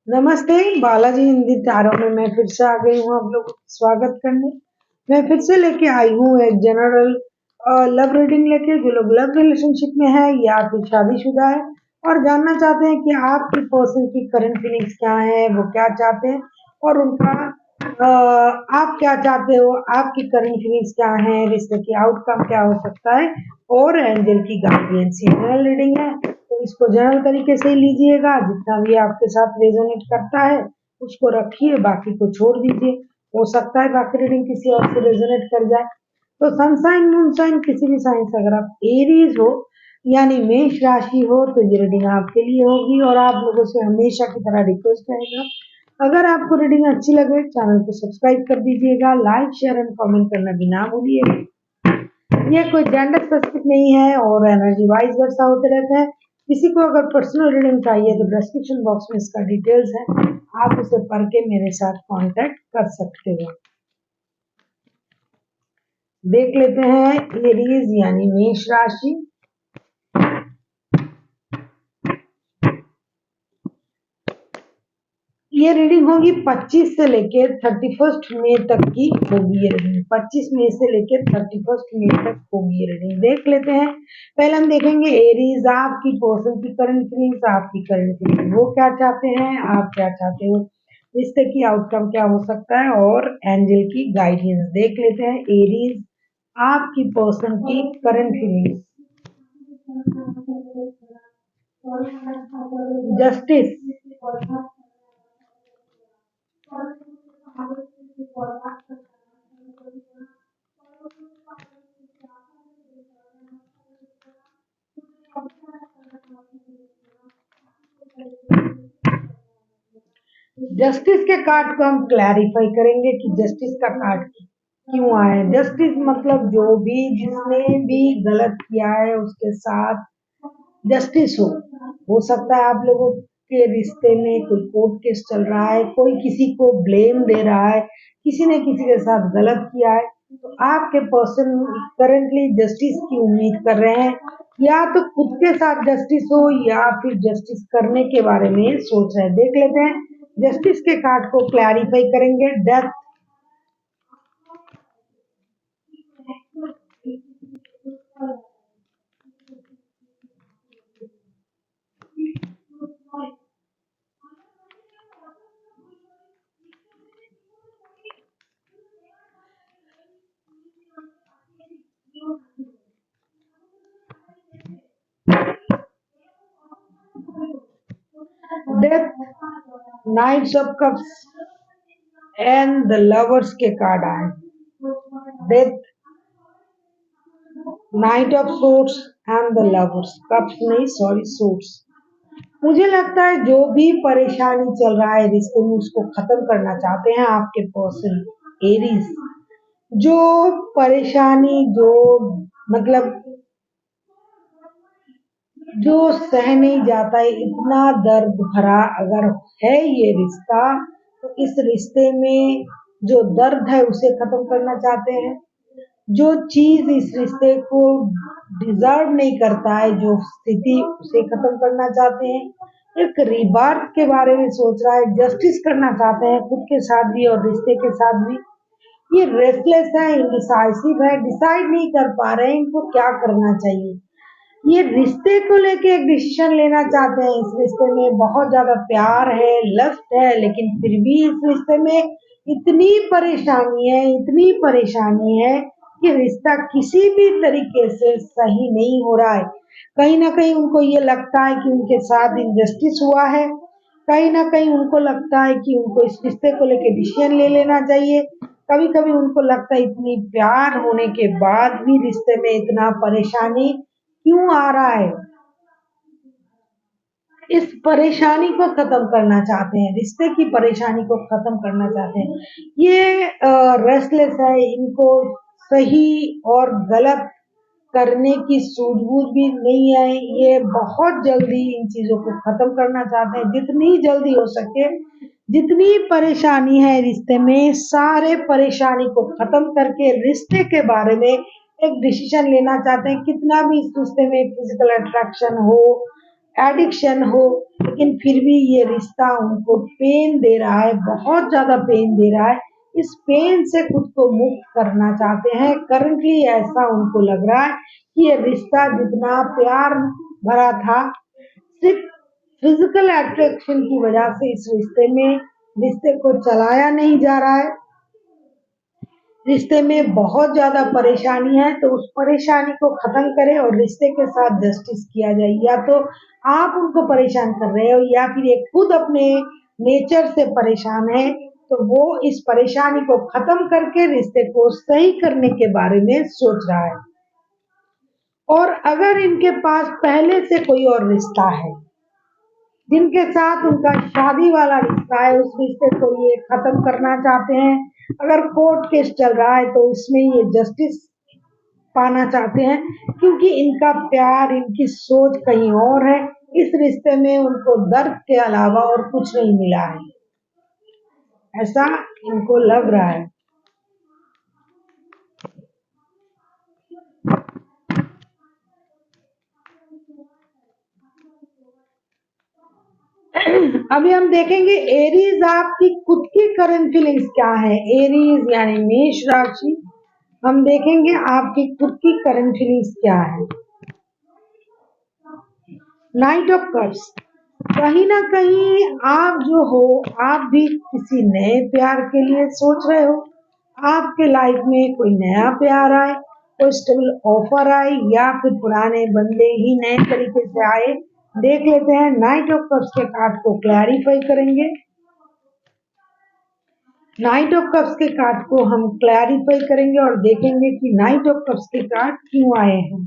नमस्ते, बालाजी हिंदी टैरो में मैं फिर से आ गई हूँ आप लोगों का स्वागत करने। मैं फिर से लेके आई हूँ एक जनरल लव रीडिंग लेके। जो लोग लव रिलेशनशिप में है या फिर शादीशुदा है और जानना चाहते हैं कि आपकी पर्सन की करंट फीलिंग्स क्या है, वो क्या चाहते हैं और उनका आप क्या चाहते हो, आपकी करंट फीलिंग्स क्या है, रिश्ते की आउटकम क्या हो सकता है और एंजल की गाइडेंस। ये जनरल रीडिंग है तो इसको जनरल तरीके से ही लीजिएगा। जितना भी आपके साथ रेजोनेट करता है उसको रखिए, बाकी को छोड़ दीजिए। हो सकता है बाकी रीडिंग किसी और से रेजोनेट कर जाए। तो सनसाइन मूनसाइन किसी भी साइन से अगर आप एरीज हो यानी मेष राशि हो तो ये रीडिंग आपके लिए होगी। और आप लोगों से हमेशा की तरह रिक्वेस्ट रहेगा, अगर आपको रीडिंग अच्छी लगे चैनल को सब्सक्राइब कर दीजिएगा, लाइक शेयर एंड कमेंट करना भी ना भूलिएगा। ये कोई जेंडर स्पेसिफिक नहीं है और एनर्जी वाइज वर्षा होते रहते हैं। किसी को अगर पर्सनल रीडिंग चाहिए तो डिस्क्रिप्शन बॉक्स में इसका डिटेल्स है, आप उसे पढ़ के मेरे साथ कांटेक्ट कर सकते हो। देख लेते हैं एरीज यानी मेष राशि। ये रीडिंग होगी 25 से लेकर 31 मई तक की होगी। ये रीडिंग 25 मई से लेकर 31 मई तक होगी। ये रीडिंग देख लेते हैं। पहले हम देखेंगे एरीज, आपकी पर्सन की करंट फीलिंग्स, आपकी करंट फीलिंग वो क्या चाहते हैं, आप क्या चाहते हो, रिश्ते की आउटकम क्या हो सकता है और एंजल की गाइडेंस देख लेते हैं। एरीज, आपकी पर्सन की करंट फीलिंग्स। जस्टिस, जस्टिस के कार्ड को हम क्लैरिफाई करेंगे कि जस्टिस का कार्ड क्यों आया है। जस्टिस मतलब जो भी जिसने भी गलत किया है उसके साथ जस्टिस हो सकता है आप लोगों के रिश्ते में कोई कोर्ट केस चल रहा है, कोई किसी को ब्लेम दे रहा है, किसी ने किसी के साथ गलत किया है, तो आपके पर्सन करंटली जस्टिस की उम्मीद कर रहे हैं। या तो खुद के साथ जस्टिस हो या फिर जस्टिस करने के बारे में सोच रहे हैं। देख लेते हैं, जस्टिस के कार्ड को क्लैरिफाई करेंगे। Death, death, knights of cups and the lovers के कार्ड आए। Death, knight of swords and the lovers, cups नहीं सॉरी सोर्ट्स। मुझे लगता है जो भी परेशानी चल रहा है रिश्ते में उसको खत्म करना चाहते हैं आपके पर्सन एरीज। जो परेशानी जो मतलब जो सह नहीं जाता है, इतना दर्द भरा अगर है ये रिश्ता तो इस रिश्ते में जो दर्द है उसे खत्म करना चाहते हैं। जो चीज इस रिश्ते को डिजर्व नहीं करता है, जो स्थिति उसे खत्म करना चाहते हैं। एक रिबार्थ के बारे में सोच रहा है, जस्टिस करना चाहते हैं खुद के साथ भी और रिश्ते के साथ भी। ये रेस्टलेस है, इंडिसाइसिव है, डिसाइड नहीं कर पा रहे हैं इनको क्या करना चाहिए। ये रिश्ते को लेके एक डिसीजन लेना चाहते हैं। इस रिश्ते में बहुत ज्यादा प्यार है, लस्ट है, लेकिन फिर भी इस रिश्ते में इतनी परेशानी है, इतनी परेशानी है कि रिश्ता किसी भी तरीके से सही नहीं हो रहा है। कहीं ना कहीं उनको ये लगता है कि उनके साथ इनजस्टिस हुआ है, कहीं ना कहीं उनको लगता है कि उनको इस रिश्ते को लेके डिसीजन ले लेना चाहिए। कभी कभी उनको लगता है इतनी प्यार होने के बाद भी रिश्ते में इतना परेशानी क्यों आ रहा है। इस परेशानी को खत्म करना चाहते हैं, रिश्ते की परेशानी को खत्म करना चाहते हैं। ये रेस्टलेस है, इनको सही और गलत करने की सूझबूझ भी नहीं है। ये बहुत जल्दी इन चीजों को खत्म करना चाहते हैं, जितनी जल्दी हो सके। जितनी परेशानी है रिश्ते में, सारे परेशानी को खत्म करके रिश्ते के बारे में एक डिसीजन लेना चाहते हैं। कितना भी इस रिश्ते में फिजिकल अट्रैक्शन हो, एडिक्शन हो, लेकिन फिर भी ये रिश्ता उनको पेन दे रहा है, बहुत ज्यादा पेन दे रहा है। इस पेन से खुद को मुक्त करना चाहते हैं। करंटली ऐसा उनको लग रहा है कि ये रिश्ता जितना प्यार भरा था, सिर्फ फिजिकल अट्रैक्शन की वजह से इस रिश्ते को चलाया नहीं जा रहा है। रिश्ते में बहुत ज्यादा परेशानी है, तो उस परेशानी को खत्म करें और रिश्ते के साथ जस्टिस किया जाए। या तो आप उनको परेशान कर रहे हो या फिर ये खुद अपने नेचर से परेशान है, तो वो इस परेशानी को खत्म करके रिश्ते को सही करने के बारे में सोच रहा है। और अगर इनके पास पहले से कोई और रिश्ता है जिनके साथ उनका शादी वाला रिश्ता है, उस रिश्ते को ये खत्म करना चाहते हैं। अगर कोर्ट केस चल रहा है तो इसमें ये जस्टिस पाना चाहते हैं, क्योंकि इनका प्यार, इनकी सोच कहीं और है। इस रिश्ते में उनको दर्द के अलावा और कुछ नहीं मिला है, ऐसा इनको लग रहा है। अभी हम देखेंगे एरीज आपकी खुद की करंट फीलिंग्स क्या है। एरीज यानी मेष राशि, हम देखेंगे आपकी खुद की करंट फीलिंग्स क्या है। नाइट ऑफ कप्स, कहीं ना कहीं आप जो हो, आप भी किसी नए प्यार के लिए सोच रहे हो। आपके लाइफ में कोई नया प्यार आए, कोई स्टेबल ऑफर आए, या फिर पुराने बंदे ही नए तरीके से आए। देख लेते हैं, नाइट ऑफ कप्स के कार्ड को क्लैरिफाई करेंगे। नाइट ऑफ कप्स के कार्ड को हम क्लैरिफाई करेंगे और देखेंगे कि नाइट ऑफ कप्स के कार्ड क्यों आए हैं।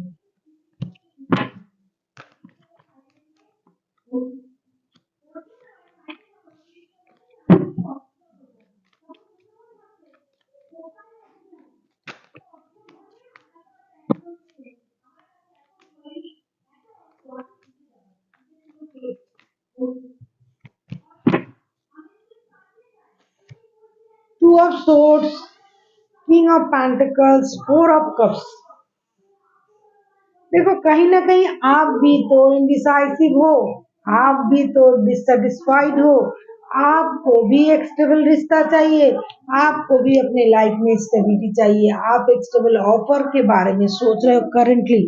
Two of swords, king of pentacles, four of cups. देखो, कहीं ना कहीं आप भी तो इनडिसाइसिव हो, आप भी तो डिससेटिस्फाइड हो। आपको भी एक स्टेबल रिश्ता चाहिए, आपको भी अपने लाइफ में स्टेबिलिटी चाहिए। आप एक स्टेबल ऑफर के बारे में सोच रहे हो करंटली।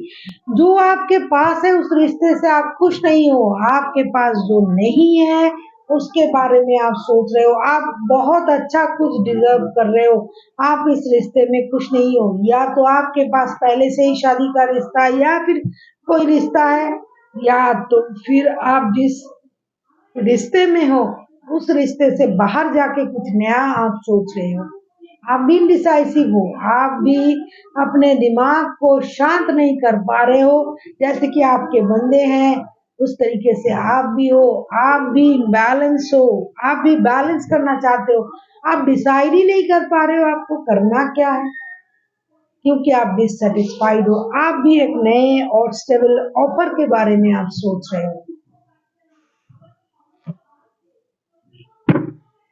जो आपके पास है उस रिश्ते से आप खुश नहीं हो, आपके पास जो नहीं है उसके बारे में आप सोच रहे हो। आप बहुत अच्छा कुछ डिजर्व कर रहे हो, आप इस रिश्ते में खुश नहीं हो। या तो आपके पास पहले से ही शादी का रिश्ता है, या फिर कोई रिश्ता है, या तो फिर आप जिस रिश्ते में हो उस रिश्ते से बाहर जाके कुछ नया आप सोच रहे हो। आप भी इंडिसाइसिव हो, आप भी अपने दिमाग को शांत नहीं कर पा रहे हो। जैसे कि आपके बंदे हैं उस तरीके से आप भी हो, आप भी बैलेंस हो, आप भी बैलेंस करना चाहते हो। आप डिसाइड ही नहीं कर पा रहे हो आपको करना क्या है, क्योंकि आप डिससेटिस्फाइड हो। आप भी एक नए और स्टेबल ऑफर के बारे में आप सोच रहे हो।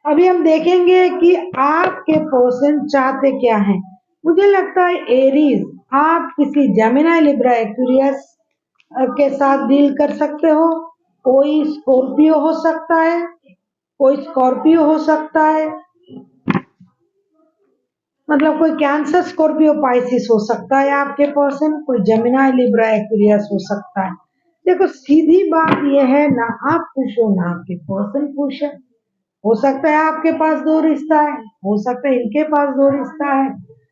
अभी हम देखेंगे कि आपके पर्सन चाहते क्या हैं। मुझे लगता है एरीज, आप किसी जेमिनी, लिब्रा, एक्वेरियस के साथ डील कर सकते हो। कोई स्कॉर्पियो हो सकता है, कोई स्कॉर्पियो हो सकता है, मतलब कोई कैंसर, स्कॉर्पियो, पाइसिस हो सकता है आपके पर्सन। कोई जेमिनी, लिब्रा, एक्वेरियस हो सकता है। देखो, सीधी बात यह है, ना आप खुश हो ना आपके पर्सन खुश है। हो सकता है आपके पास दो रिश्ता है, हो सकता है इनके पास दो रिश्ता है।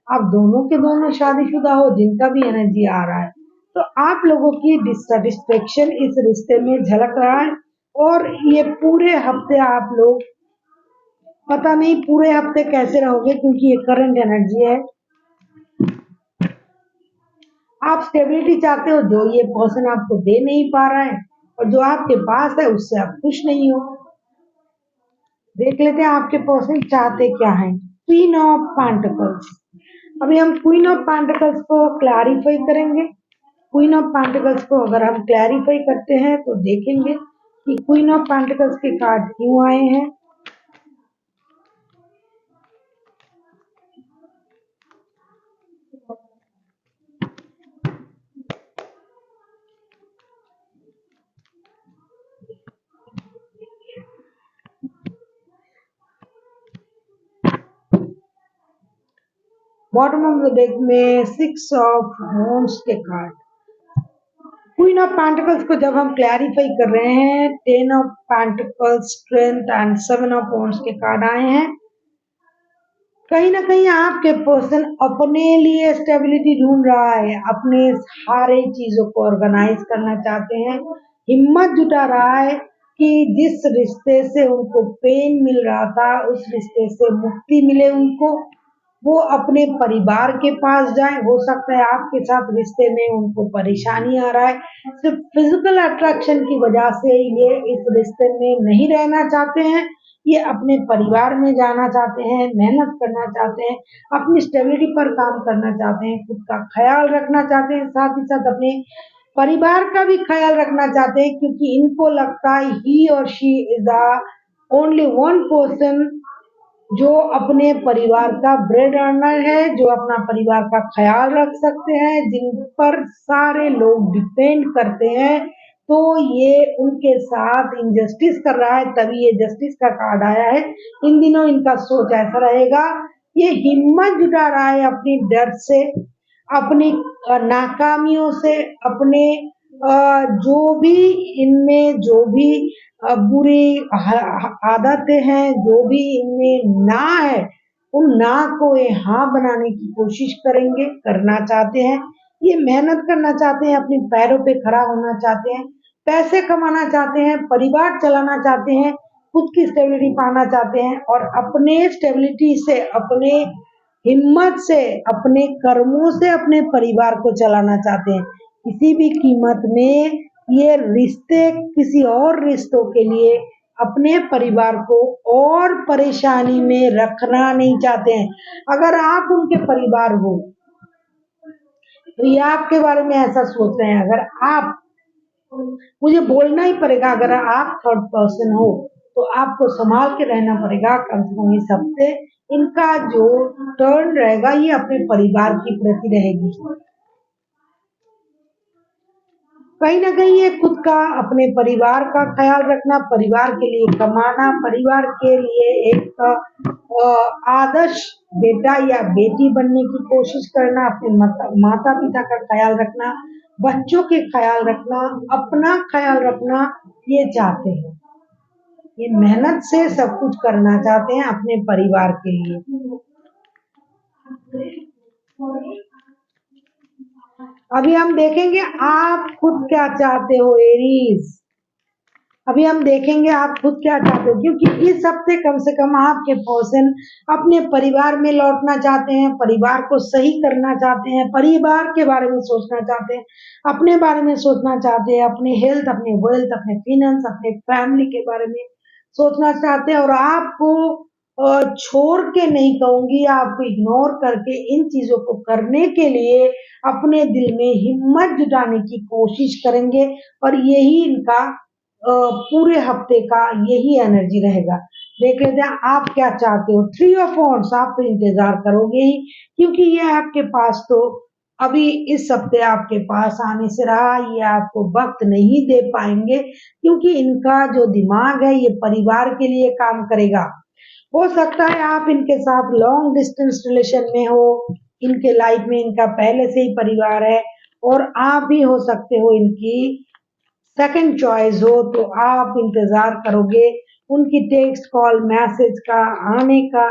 आप दोनों के दोनों शादीशुदा हो, जिनका भी एनर्जी आ रहा है। तो आप लोगों की डिससेटिस्फेक्शन इस रिश्ते में झलक रहा है। और ये पूरे हफ्ते आप लोग, पता नहीं पूरे हफ्ते कैसे रहोगे, क्योंकि ये करंट एनर्जी है। आप स्टेबिलिटी चाहते हो, जो ये पर्सन आपको दे नहीं पा रहा है, और जो आपके पास है उससे आप खुश नहीं हो। देख लेते हैं आपके पर्सन चाहते क्या है। क्वीन ऑफ पेंटिकल्स, अभी हम क्वीन ऑफ पेंटिकल्स को क्लैरिफाई करेंगे। क्वीन ऑफ पेंटिकल्स को अगर हम क्लैरिफाई करते हैं तो देखेंगे कि क्वीन ऑफ पेंटिकल्स के कार्ड क्यों आए हैं। बॉटम ऑफ द डेक में 6 ऑफ वॉन्ड्स के कार्ड। क्वीन ऑफ पेंटिकल्स को जब हम क्लैरिफाई कर रहे हैं, 10 of pentacles, strength and 7 of wands के कार्ड आए हैं। कहीं ना कहीं आपके पर्सन अपने लिए स्टेबिलिटी ढूंढ रहा है, अपने सारे चीजों को ऑर्गेनाइज करना चाहते हैं, हिम्मत जुटा रहा है कि जिस रिश्ते से उनको पेन मिल रहा था उस रिश्ते से मुक्ति मिले उनको, वो अपने परिवार के पास जाए। हो सकता है आपके साथ रिश्ते में उनको परेशानी आ रहा है, सिर्फ फिजिकल अट्रैक्शन की वजह से ये इस रिश्ते में नहीं रहना चाहते हैं, ये अपने परिवार में जाना चाहते हैं, मेहनत करना चाहते हैं, अपनी स्टेबिलिटी पर काम करना चाहते हैं, खुद का ख्याल रखना चाहते हैं, साथ ही साथ अपने परिवार का भी ख्याल रखना चाहते हैं, क्योंकि इनको लगता है ही और she is the only one person जो अपने परिवार का ब्रेड अर्नर है, जो अपना परिवार का ख्याल रख सकते हैं, जिन पर सारे लोग डिपेंड करते हैं। तो ये उनके साथ इनजस्टिस कर रहा है, तभी ये जस्टिस का कार्ड आया है। इन दिनों इनका सोच ऐसा रहेगा, ये हिम्मत जुटा रहा है अपनी डर से, अपनी नाकामियों से, अपने जो भी इनमें जो भी बुरी आदतें हैं, जो भी इनमें ना है, उन ना को ये हाँ बनाने की कोशिश करेंगे, करना चाहते हैं। ये मेहनत करना चाहते हैं, अपने पैरों पे खड़ा होना चाहते हैं, पैसे कमाना चाहते हैं, परिवार चलाना चाहते हैं, खुद की स्टेबिलिटी पाना चाहते हैं और अपने स्टेबिलिटी से, अपने हिम्मत से, अपने कर्मों से अपने परिवार को चलाना चाहते हैं। किसी भी कीमत में ये रिश्ते किसी और रिश्तों के लिए अपने परिवार को और परेशानी में रखना नहीं चाहते हैं। अगर आप उनके परिवार हो तो ये आपके बारे में ऐसा सोच रहे हैं। अगर आप, मुझे बोलना ही पड़ेगा, अगर आप थर्ड पर्सन हो तो आपको संभाल के रहना पड़ेगा। कम से कम इस हफ्ते इनका जो टर्न रहेगा ये अपने परिवार की प्रति रहेगी। कहीं ना कहीं ये खुद का, अपने परिवार का ख्याल रखना, परिवार के लिए कमाना, परिवार के लिए एक आदर्श बेटा या बेटी बनने की कोशिश करना, अपने माता पिता का ख्याल रखना, बच्चों के ख्याल रखना, अपना ख्याल रखना, ये चाहते हैं। ये मेहनत से सब कुछ करना चाहते हैं अपने परिवार के लिए। अभी हम देखेंगे आप खुद क्या चाहते हो एरीज। अभी हम देखेंगे आप खुद क्या चाहते हो, क्योंकि इस हफ्ते कम से कम आपके पर्सन अपने परिवार में लौटना चाहते हैं, परिवार को सही करना चाहते हैं, परिवार के बारे में सोचना चाहते हैं, अपने बारे में सोचना चाहते हैं, अपने हेल्थ, अपने वेल्थ, अपने फिनेंस, अपने फैमिली के बारे में सोचना चाहते हैं। और आपको छोड़ के नहीं कहूंगी, आपको इग्नोर करके इन चीजों को करने के लिए अपने दिल में हिम्मत जुटाने की कोशिश करेंगे। और यही इनका पूरे हफ्ते का यही एनर्जी रहेगा। देख लेते हैं आप क्या चाहते हो। 3 ऑफ वॉन्ड्स, आप तो इंतजार करोगे ही, क्योंकि ये आपके पास तो अभी इस हफ्ते आपके पास आने से रहा, ये आपको वक्त नहीं दे पाएंगे, क्योंकि इनका जो दिमाग है ये परिवार के लिए काम करेगा। हो सकता है आप इनके साथ लॉन्ग डिस्टेंस रिलेशन में हो, इनके लाइफ में इनका पहले से ही परिवार है और आप भी हो सकते हो इनकी सेकंड चॉइस हो, तो आप इंतजार करोगे उनकी टेक्स्ट कॉल मैसेज का आने का।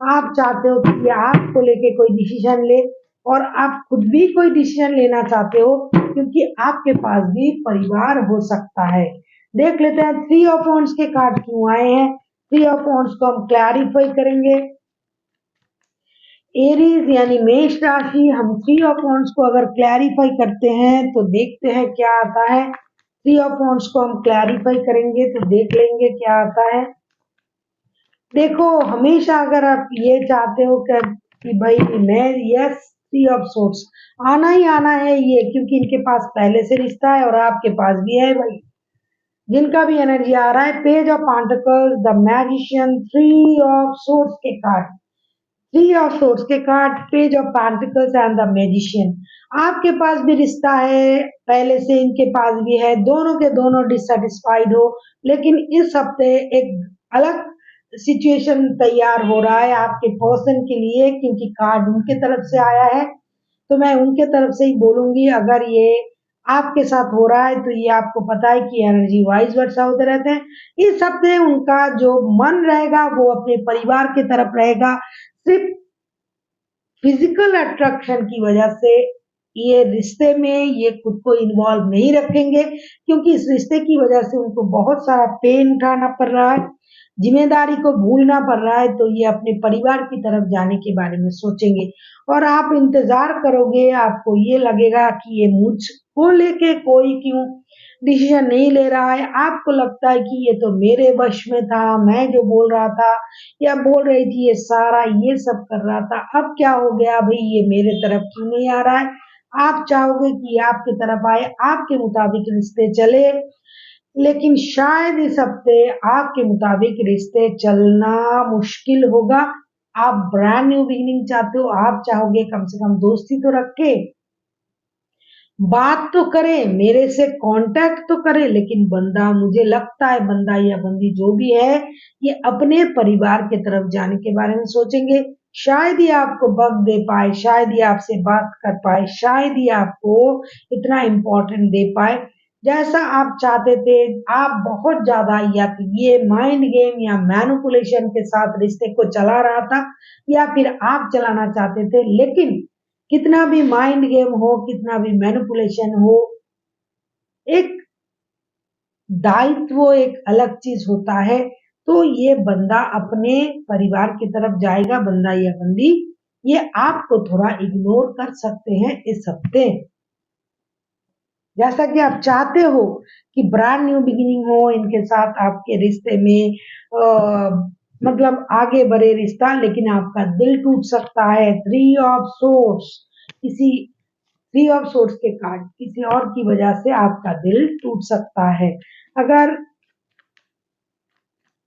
आप चाहते हो कि ये आपको लेके कोई डिसीजन ले और आप खुद भी कोई डिसीजन लेना चाहते हो, क्योंकि आपके पास भी परिवार हो सकता है। देख लेते हैं 3 ऑफ वॉन्ड्स के कार्ड क्यों आए हैं। 3 ऑफ वॉन्ड्स को हम क्लैरिफाई करेंगे। एरीज यानी मेष राशि, हम 3 ऑफ वॉन्ड्स को अगर क्लैरिफाई करते हैं तो देखते हैं क्या आता है। 3 ऑफ वॉन्ड्स को हम क्लैरिफाई करेंगे तो देख लेंगे क्या आता है। देखो, हमेशा अगर आप ये चाहते हो कि भाई मैं, यस, 3 ऑफ सोर्ट्स आना ही आना है ये, क्योंकि इनके पास पहले से रिश्ता है और आपके पास भी है भाई। जिनका भी एनर्जी आ रहा है, page of pentacles, the magician, 3 of sorts के कार्ड, 3 ऑफ सोर्ट्स के card, page of pentacles and the magician. आपके पास भी रिश्ता है, पहले से इनके पास भी है, दोनों के दोनों डिससेटिस्फाइड हो, लेकिन इस हफ्ते एक अलग सिचुएशन तैयार हो रहा है आपके पर्सन के लिए, क्योंकि कार्ड उनके तरफ से आया है, तो मैं उनके तरफ से ही बोलूंगी। अगर ये आपके साथ हो रहा है तो ये आपको पता है कि एनर्जी वाइज वर्षा होते रहते हैं। इस हफ्ते उनका जो मन रहेगा वो अपने परिवार की तरफ रहेगा। सिर्फ फिजिकल अट्रैक्शन की वजह से ये रिश्ते में ये खुद को इन्वॉल्व नहीं रखेंगे, क्योंकि इस रिश्ते की वजह से उनको बहुत सारा पेन उठाना पड़ रहा है, जिम्मेदारी को भूलना पड़ रहा है, तो ये अपने परिवार की तरफ जाने के बारे में सोचेंगे। और आप इंतजार करोगे, आपको ये लगेगा कि ये मुझको लेके कोई क्यों डिसीजन नहीं ले रहा है। आपको लगता है कि ये तो मेरे वश में था, मैं जो बोल रहा था या बोल रही थी ये सारा ये सब कर रहा था, अब क्या हो गया भाई, ये मेरे तरफ क्यों नहीं आ रहा है। आप चाहोगे कि आपकी तरफ आए, आपके मुताबिक रिश्ते चले, लेकिन शायद इस हफ्ते आपके मुताबिक रिश्ते चलना मुश्किल होगा। आप ब्रांड न्यू बिगिनिंग चाहते हो, आप चाहोगे कम से कम दोस्ती तो रखे, बात तो करे, मेरे से कांटेक्ट तो करे, लेकिन बंदा, मुझे लगता है बंदा या बंदी जो भी है, ये अपने परिवार की तरफ जाने के बारे में सोचेंगे। शायद ही आपको वक्त दे पाए, शायद ही आपसे बात कर पाए, शायद ही आपको इतना इम्पोर्टेंट दे पाए जैसा आप चाहते थे। आप बहुत ज्यादा या तो ये माइंड गेम या मैनिपुलेशन के साथ रिश्ते को चला रहा था, या फिर आप चलाना चाहते थे। लेकिन कितना भी माइंड गेम हो, कितना भी मैनिपुलेशन हो, एक दायित्व एक अलग चीज होता है। तो ये बंदा अपने परिवार की तरफ जाएगा, बंदा या बंदी, ये आपको थोड़ा इग्नोर कर सकते हैं इस हफ्ते। जैसा कि आप चाहते हो कि ब्रांड न्यू बिगिनिंग हो इनके साथ आपके रिश्ते में, मतलब आगे बढ़े रिश्ता, लेकिन आपका दिल टूट सकता है। थ्री ऑफ सोर्स, किसी थ्री ऑफ सोर्स के कार्ड किसी और की वजह से आपका दिल टूट सकता है। अगर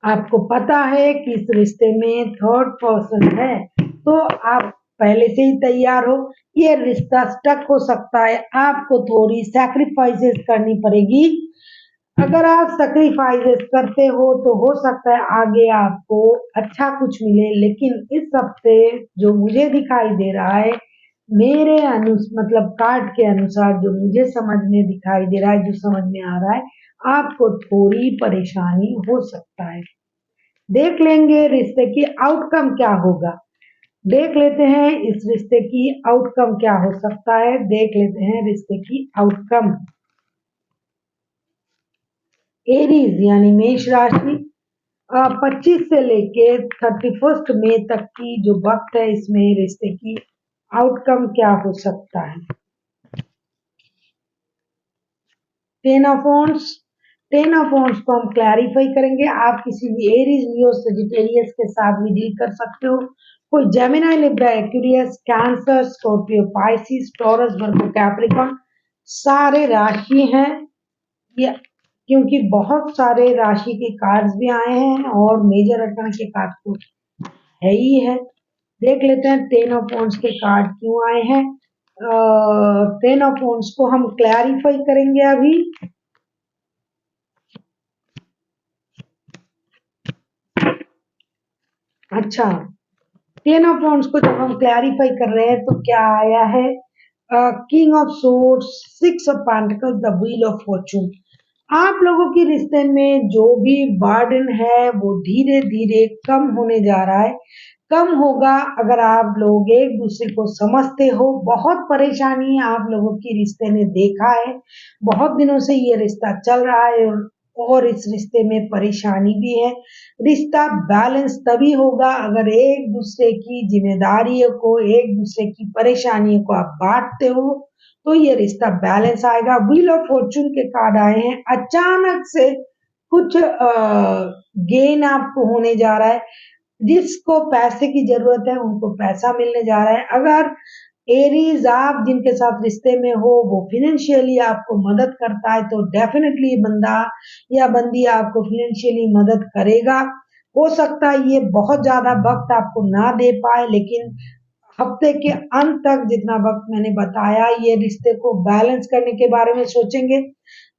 आपको पता है कि इस रिश्ते में थर्ड पर्सन है, तो आप पहले से ही तैयार हो। ये रिश्ता स्टक हो सकता है, आपको थोड़ी सैक्रिफाइसेस करनी पड़ेगी। अगर आप सैक्रिफाइसेस करते हो तो हो सकता है आगे आपको अच्छा कुछ मिले, लेकिन इस हफ्ते जो मुझे दिखाई दे रहा है, मेरे मतलब कार्ड के अनुसार जो मुझे समझ में दिखाई दे रहा है, जो समझ में आ रहा है, आपको थोड़ी परेशानी हो सकता है। देख लेंगे रिश्ते की आउटकम क्या होगा। देख लेते हैं इस रिश्ते की आउटकम क्या हो सकता है। देख लेते हैं रिश्ते की आउटकम। एरीज यानी मेष राशि, 25 से लेके 31 मई तक की जो वक्त है, इसमें रिश्ते की आउटकम क्या हो सकता है। 10 ऑफ वांड्स, 10 ऑफ वांड्स को हम क्लैरिफाई करेंगे। आप किसी भी एरीज, लियो, सजिटेरियस के साथ भी डील कर सकते हो। कोई Gemini, Libra, Aquarius, Cancer, Scorpio, Pisces, Taurus, Virgo, Capricorn, सारे राशि हैं ये, क्योंकि बहुत सारे राशि के कार्ड्स भी आए हैं और मेजर अर्थन के कार्ड तो है ही है। देख लेते हैं 10 ऑफ वांड्स के कार्ड क्यों आए हैं। 10 ऑफ वांड्स को हम क्लैरिफाई करेंगे अभी। अच्छा, 10 ऑफ वांड्स को जब हम क्लैरिफाई कर रहे हैं तो क्या आया है, king of swords, 6 of pentacles, the wheel of Fortune. आप लोगों के रिश्ते में जो भी बर्डन है वो धीरे धीरे कम होने जा रहा है, कम होगा अगर आप लोग एक दूसरे को समझते हो। बहुत परेशानी आप लोगों की रिश्ते ने देखा है, बहुत दिनों से ये रिश्ता चल रहा है, और इस रिश्ते में परेशानी भी है। रिश्ता बैलेंस तभी होगा अगर एक दूसरे की जिम्मेदारियों को, एक दूसरे की परेशानियों को आप बांटते हो, तो ये रिश्ता बैलेंस आएगा। व्हील ऑफ फॉर्चून के कार्ड आए हैं, अचानक से कुछ गेन आपको होने जा रहा है। जिसको पैसे की जरूरत है उनको पैसा मिलने जा रहा है। अगर एरीज आप जिनके साथ रिश्ते में हो वो फिनेंशियली आपको मदद करता है, तो डेफिनेटली बंदा या बंदी आपको फिनेंशियली मदद करेगा। हो सकता है ये बहुत ज्यादा वक्त आपको ना दे पाए, लेकिन हफ्ते के अंत तक जितना वक्त मैंने बताया ये रिश्ते को बैलेंस करने के बारे में सोचेंगे।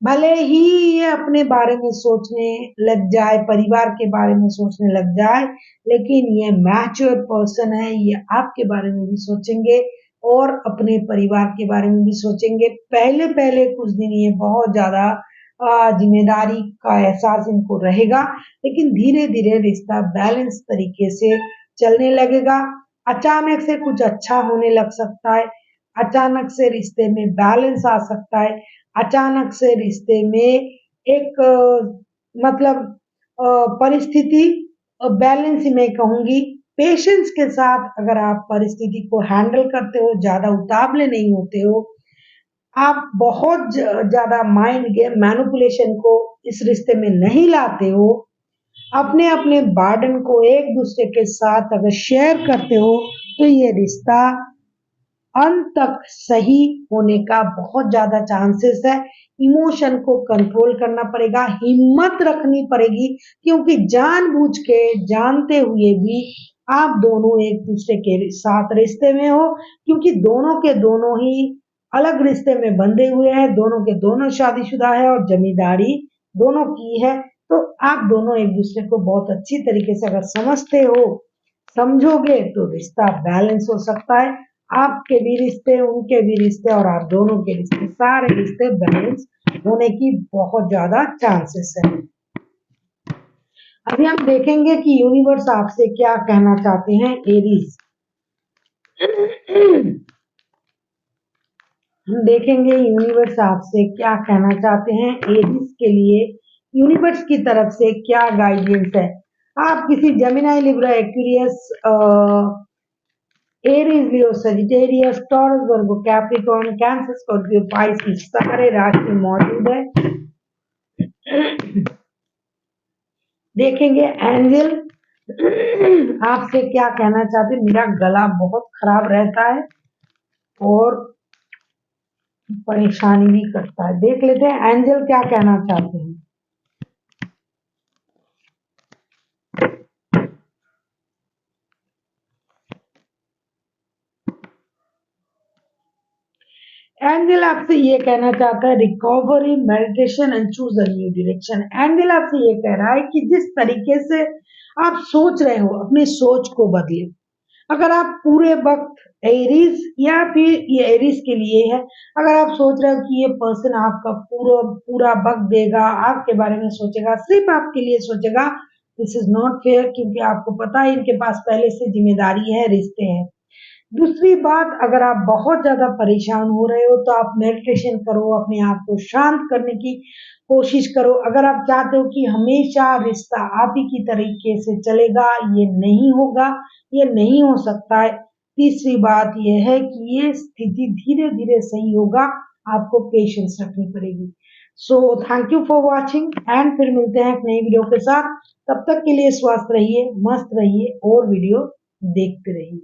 भले ही ये अपने बारे में सोचने लग जाए, परिवार के बारे में सोचने लग जाए, लेकिन ये मैच्योर पर्सन है, ये आपके बारे में भी सोचेंगे और अपने परिवार के बारे में भी सोचेंगे। पहले-पहले कुछ दिन ये बहुत ज़्यादा ज़िम्मेदारी का एहसास इनको रहेगा, लेकिन धीरे-धीरे रिश्ता बैलेंस तरीके से चलने लगेगा। अचानक से कुछ अच्छा होने लग सकता है, अचानक से रिश्ते में बैलेंस आ सकता है, अचानक से रिश्ते में एक मतलब परिस्थिति बैलेंस ही मैं कहूँगी, पेशेंस के साथ अगर आप परिस्थिति को हैंडल करते हो, ज़्यादा उतावले नहीं होते हो, आप बहुत ज़्यादा माइंड गेम मैनिपुलेशन को इस रिश्ते में नहीं लाते हो, अपने-अपने बर्डन को एक-दूसरे के साथ अगर शेयर करते हो, तो ये रिश्ता अंत तक सही होने का बहुत ज़्यादा चांसेस है। इमोशन को कंट्रोल करना पड़ेगा, हिम्मत रखनी पड़ेगी क्योंकि जानबूझ के, जानते हुए भी आप दोनों एक-दूसरे के साथ रिश्ते में हो क्योंकि दोनों के दोनों ही अलग रिश्ते में बंधे हुए हैं, दोनों के दोनों शादीशुदा है और ज़मींदारी दोनों की है। तो आप दोनों एक-दूसरे को बहुत अच्छी तरीके से अगर समझते हो, समझोगे तो रिश्ता बैलेंस हो सकता है। आपके भी रिश्ते, उनके भी रिश्ते और आप दोनों के रिश्ते, सारे रिश्ते बैलेंस होने की बहुत ज़्यादा चांसेस है। अभी हम देखेंगे कि यूनिवर्स आपसे क्या कहना चाहते हैं एरीज। हम देखेंगे यूनिवर्स आपसे क्या कहना चाहते हैं एरीज के लिए, यूनिवर्स की तरफ से क्या गाइडेंस है। आप किसी जेमिनी, लिब्रा, एक्वेरियस, एरीज, लियो, Sagittarius, taurus, Virgo, Capricorn, cancer, Scorpio, Pisces सारे राशि मौजूद है। देखेंगे एंजल आपसे क्या कहना चाहते हैं। मेरा गला बहुत खराब रहता है और परेशानी भी करता है। देख लेते हैं एंजल क्या कहना चाहते हैं। एंजल आपसे ये कहना चाहता है recovery, meditation and choose a new direction. Angel आपसे ये कह रहा है कि जिस तरीके से आप सोच रहे हो अपनी सोच को बदले। अगर आप पूरे वक्त एरीज या फिर ये एरीज के लिए है, अगर आप सोच रहे हो कि ये पर्सन आपका पूरा पूरा वक्त देगा, आपके बारे में सोचेगा, सिर्फ आपके लिए सोचेगा, दिस इज नॉट फेयर क्योंकि आपको पता है इनके पास पहले से जिम्मेदारी है, रिश्ते हैं। दूसरी बात, अगर आप बहुत ज़्यादा परेशान हो रहे हो तो आप मेडिटेशन करो, अपने आप को शांत करने की कोशिश करो। अगर आप चाहते हो कि हमेशा रिश्ता आप ही की तरीके से चलेगा, ये नहीं होगा, ये नहीं हो सकता है। तीसरी बात ये है कि ये स्थिति धीरे-धीरे सही होगा, आपको पेशेंस रखनी पड़ेगी। So thank you for watching and फिर मिलते हैं एक नई वीडियो के साथ। तब तक के लिए स्वस्थ रहिए, मस्त रहिए और वीडियो देखते रहिए।